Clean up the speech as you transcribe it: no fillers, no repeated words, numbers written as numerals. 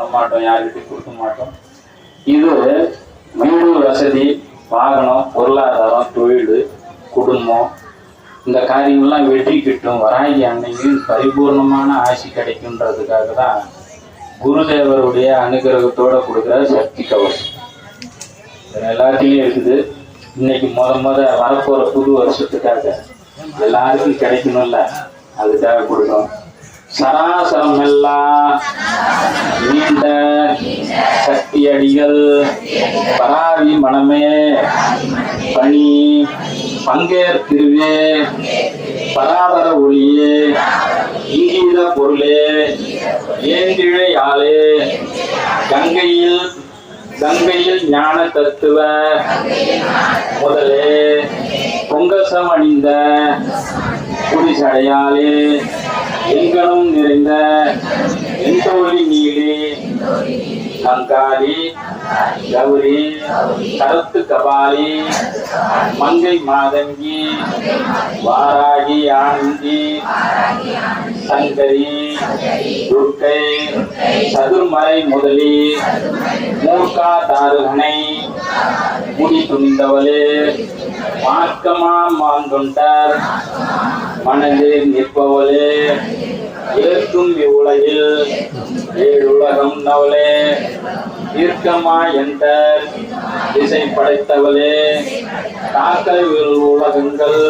பண்ண மாட்டோம், யாருக்கிட்டையும் கொடுக்க மாட்டோம். இது வீடு வசதி, வாகனம், பொருளாதாரம், தொழில், குடும்பம், இந்த காரியங்கள்லாம் வெற்றி கிட்டும், வராகி அன்னைக்கு பரிபூர்ணமான ஆசி கிடைக்கும்ன்றதுக்காக தான் குருதேவருடைய அனுகிரகத்தோட கொடுக்குற சக்தி கவசம். எல்லாத்தையும் இருக்குது. இன்னைக்கு முத வரப்போற புது வருஷத்துக்காக எல்லாருக்கும் கிடைக்கணும்ல, அதுக்காக கொடுக்கணும். சராசரம் எல்லாம் நீண்ட சக்தி அடிகள் பராவி மனமே பணி பங்கேற்கிருவே பராபர ஒளியே இங்கீத பொருளே ஏந்திழை ஆளே கங்கையில் ஞான தத்துவ முதலே பொங்கசம் அணிந்த குடிசடையாளே எங்கனும் நிறைந்த எந்தோழி நீலே கங்காளி கௌரி கருத்து கபாலி மங்கை மாதங்கி வாராகி ஆனந்தி சங்கரி துர்க்கை சதுர்மறை முதலி மூர்க்கா தாருகனை முடி துணிந்தவளே மார்க்கமா மாந்தொண்டர் மனதில் நிற்பவளே ஏற்கும் இவ்வுலகில் ஏழுலகம் நவளே தீர்க்கமா என்ற திசை படைத்தவளே தாக்கல் உலகங்கள்